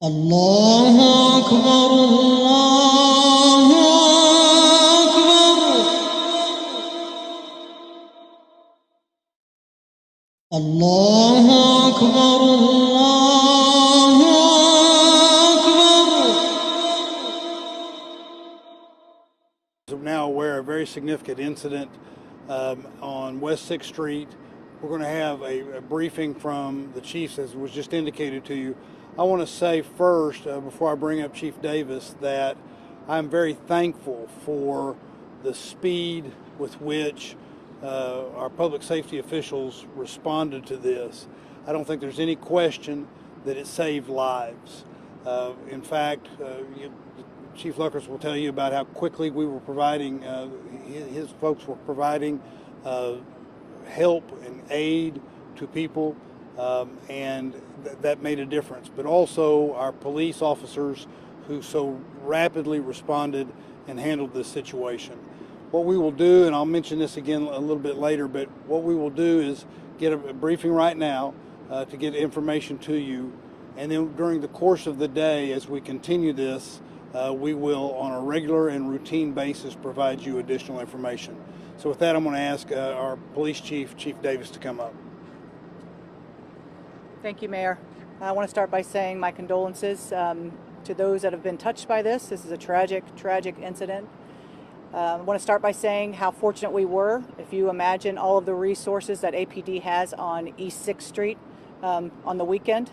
الله أكبر الله أكبر الله أكبر الله أكبر. I'm now aware of a very significant incident on West 6th Street. We're going to have a briefing from the chiefs, as was just indicated to you. I want to say first, before I bring up Chief Davis, that I'm very thankful for the speed with which our public safety officials responded to this. I don't think there's any question that it saved lives. In fact, Chief Luckrets will tell you about how quickly we were providing, his folks were providing help and aid to people, and that made a difference. But also our police officers who so rapidly responded and handled this situation. What we will do, and I'll mention this again a little bit later, but what we will do is get a briefing right now to get information to you, and then during the course of the day, as we continue this, we will on a regular and routine basis provide you additional information. So with that, I'm going to ask our police chief, Chief Davis, to come up. Thank you, Mayor. I want to start by saying my condolences to those that have been touched by this. This is a tragic incident. I want to start by saying how fortunate we were. If you imagine all of the resources that APD has on East 6th Street on the weekend,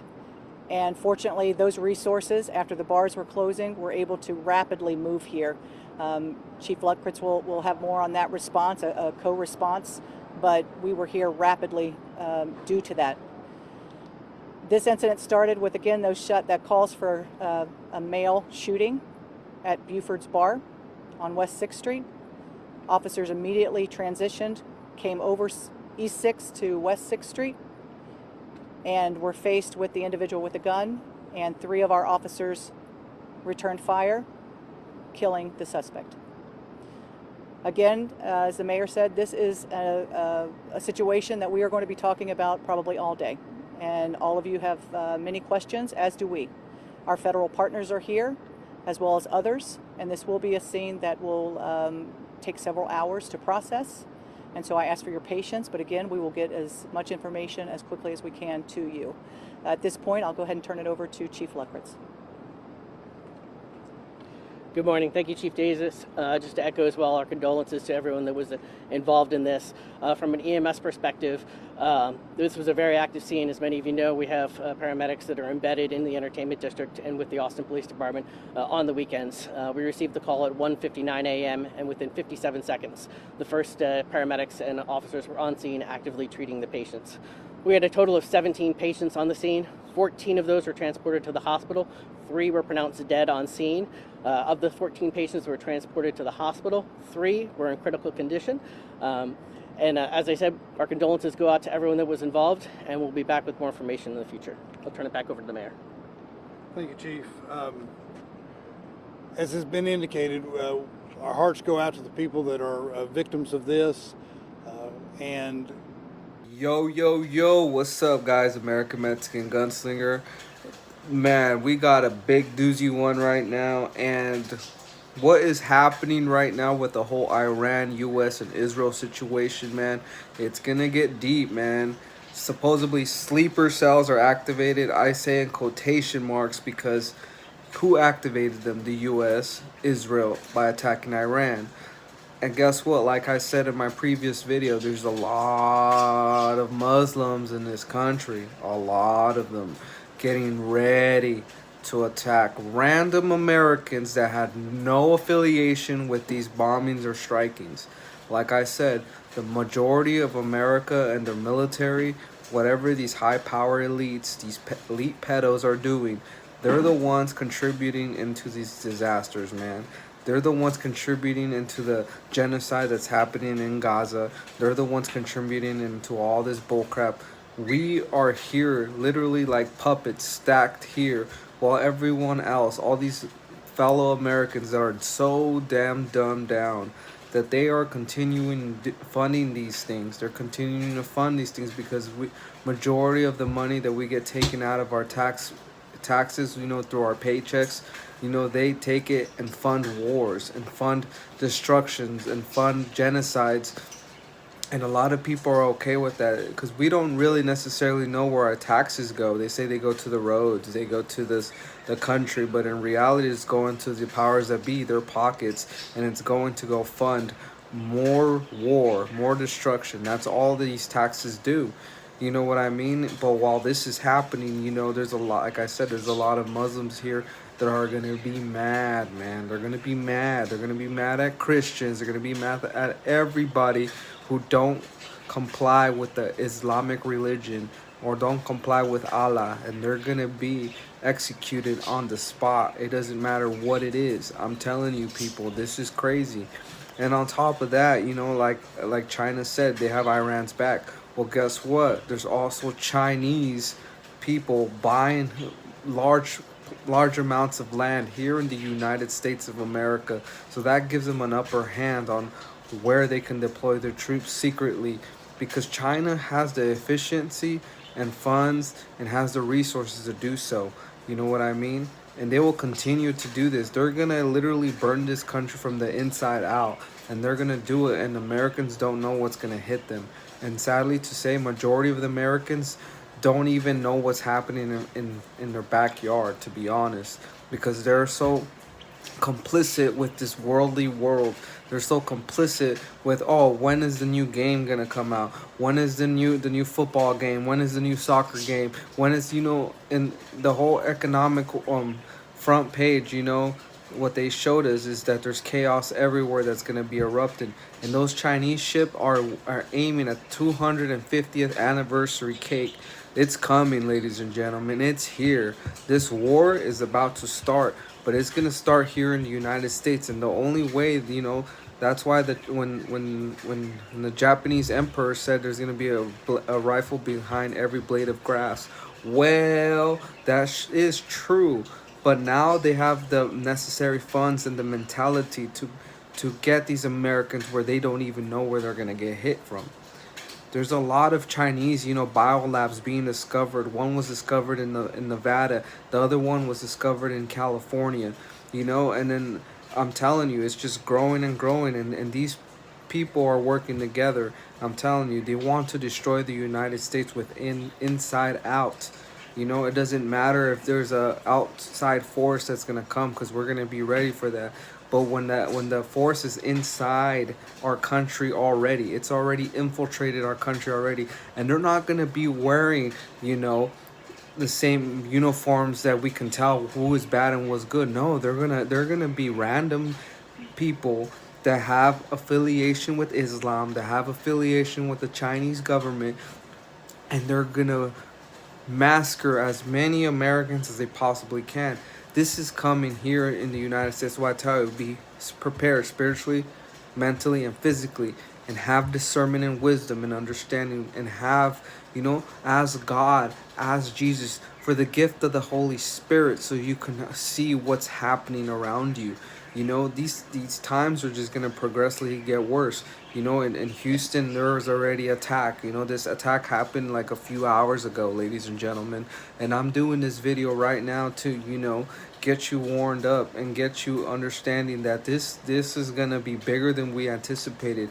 and fortunately those resources, after the bars were closing, were able to rapidly move here. Chief Luckrets will have more on that response, a co-response, but we were here rapidly due to that. This incident started with, again, that calls for a male shooting at Buford's Bar on West 6th Street. Officers immediately transitioned, came over East 6th to West 6th Street, and were faced with the individual with a gun, and 3 of our officers returned fire, killing the suspect. Again, as the mayor said, this is a situation that we are going to be talking about probably all day. And all of you have many questions, as do we. Our federal partners are here, as well as others, and this will be a scene that will take several hours to process. And so I ask for your patience, but again, we will get as much information as quickly as we can to you. At this point, I'll go ahead and turn it over to Chief Luckrets. Good morning. Thank you, Chief Davis. Just to echo as well our condolences to everyone that was involved in this. From an EMS perspective, this was a very active scene. As many of you know, we have paramedics that are embedded in the entertainment district and with the Austin Police Department on the weekends. We received the call at 1:59 a.m. and within 57 seconds, the first paramedics and officers were on scene actively treating the patients. We had a total of 17 patients on the scene. 14 of those were transported to the hospital. 3 were pronounced dead on scene. Of the 14 patients who were transported to the hospital, 3 were in critical condition. As I said, our condolences go out to everyone that was involved, and we'll be back with more information in the future. I'll turn it back over to the mayor. Thank you, Chief. As has been indicated, our hearts go out to the people that are victims of this, and Yo, what's up, guys? American Mexican Gunslinger. Man, we got a big doozy one right now, and what is happening right now with the whole Iran, US, and Israel situation, man, it's gonna get deep, man. Supposedly sleeper cells are activated. I say in quotation marks because who activated them? The US, Israel, by attacking Iran. And guess what? Like I said in my previous video, there's a lot of Muslims in this country. A lot of them getting ready to attack random Americans that had no affiliation with these bombings or strikings. Like I said, the majority of America and their military, whatever these high power elites, these elite pedos are doing, they're the ones contributing into these disasters, man. They're the ones contributing into the genocide that's happening in Gaza. They're the ones contributing into all this bullcrap. We are here literally like puppets stacked here while everyone else, all these fellow Americans that are so damn dumbed down, that they are continuing funding these things. They're continuing to fund these things because majority of the money that we get taken out of our tax taxes, you know, through our paychecks, you know, they take it and fund wars and fund destructions and fund genocides. And a lot of people are okay with that because we don't really necessarily know where our taxes go. They say they go to the roads, they go to the country, but in reality, it's going to the powers that be, their pockets, and it's going to go fund more war, more destruction. That's all these taxes do. You know what I mean? But while this is happening, you know, there's a lot, like I said, there's a lot of Muslims here that are going to be mad, man. They're going to be mad. They're going to be mad at Christians. They're going to be mad at everybody who don't comply with the Islamic religion or don't comply with Allah, and they're going to be executed on the spot. It doesn't matter what it is. I'm telling you, people, this is crazy. And on top of that, you know, like China said, they have Iran's back. Well, guess what? There's also Chinese people buying large amounts of land here in the United States of America. So that gives them an upper hand on where they can deploy their troops secretly, because China has the efficiency and funds and has the resources to do so. You know what I mean? And they will continue to do this. They're gonna literally burn this country from the inside out, and they're gonna do it, and Americans don't know what's gonna hit them. And sadly to say, majority of the Americans don't even know what's happening in their backyard, to be honest, because they're so complicit with this worldly world. They're so complicit with, oh, when is the new game gonna come out? When is the new football game? When is the new soccer game? When is, you know, in the whole economic front page, you know, what they showed us is that there's chaos everywhere that's gonna be erupting. And those Chinese ship are aiming at 250th anniversary cake. It's coming, ladies and gentlemen. It's here. This war is about to start, but it's gonna start here in the United States. And the only way, you know, that's why when the Japanese emperor said there's gonna be a rifle behind every blade of grass. Well, that is true, but now they have the necessary funds and the mentality to get these Americans where they don't even know where they're gonna get hit from. There's a lot of Chinese, you know, biolabs being discovered. One was discovered in Nevada. The other one was discovered in California, you know. And then I'm telling you, it's just growing and growing. And these people are working together. I'm telling you, they want to destroy the United States inside out. You know, it doesn't matter if there's a outside force that's going to come, because we're going to be ready for that. But when the force is inside our country already, it's already infiltrated our country already, and they're not gonna be wearing, you know, the same uniforms that we can tell who is bad and what's good. No, they're gonna be random people that have affiliation with Islam, that have affiliation with the Chinese government, and they're gonna massacre as many Americans as they possibly can. This is coming here in the United States. What I tell you, be prepared spiritually, mentally, and physically, and have discernment and wisdom and understanding, and have, you know, as God, as Jesus, for the gift of the Holy Spirit, so you can see what's happening around you. You know, these times are just gonna progressively get worse. You know, in Houston, there was already attack. You know, this attack happened like a few hours ago, ladies and gentlemen. And I'm doing this video right now to, you know, get you warmed up and get you understanding that this is gonna be bigger than we anticipated.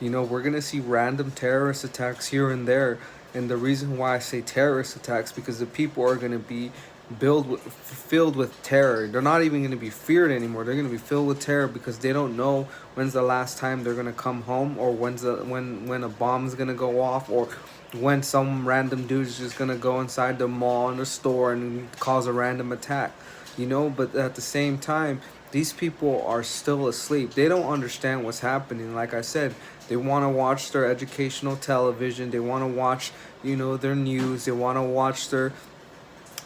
You know, we're gonna see random terrorist attacks here and there. And the reason why I say terrorist attacks, because the people are gonna be filled with terror. They're not even going to be feared anymore. They're going to be filled with terror because they don't know when's the last time they're going to come home, or when a bomb's going to go off, or when some random dude's just going to go inside the mall and the store and cause a random attack. You know, but at the same time, these people are still asleep. They don't understand what's happening. Like I said, they want to watch their educational television. They want to watch, you know, their news. They want to watch their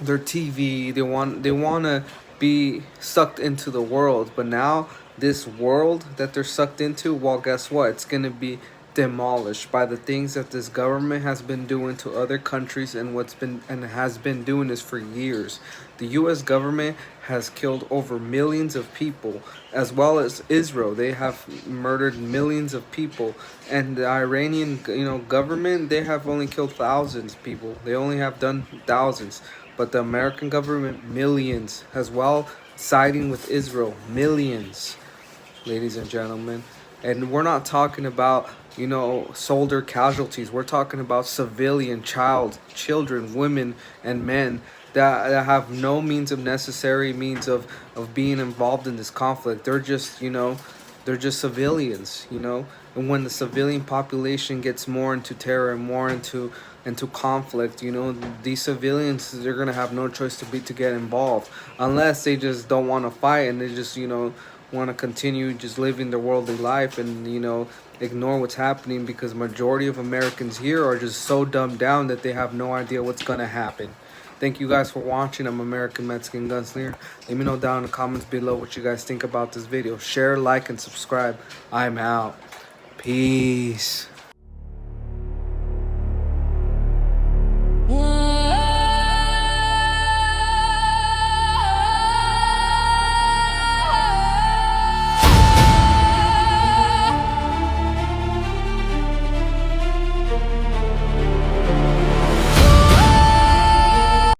TV. They want to be sucked into the world. But now this world that they're sucked into, well, guess what? It's going to be demolished by the things that this government has been doing to other countries, and has been doing this for years. The US government has killed over millions of people, as well as Israel. They have murdered millions of people, and the Iranian, you know, government, they have only killed thousands of people. They only have done thousands. but the American government, millions, as well, siding with Israel, millions, ladies and gentlemen. And we're not talking about, you know, soldier casualties. We're talking about civilian, children, women, and men that have no means of necessary means of being involved in this conflict. They're just, you know, they're just civilians, you know. And when the civilian population gets more into terror and more into conflict, you know, these civilians, they're gonna have no choice to get involved, unless they just don't want to fight and they just, you know, want to continue just living their worldly life and, you know, ignore what's happening, because majority of Americans here are just so dumbed down that they have no idea what's gonna happen. Thank you guys for watching. I'm American Mexican Gunslinger. Let me know down in the comments below what you guys think about this video. Share, like, and subscribe. I'm out. Peace.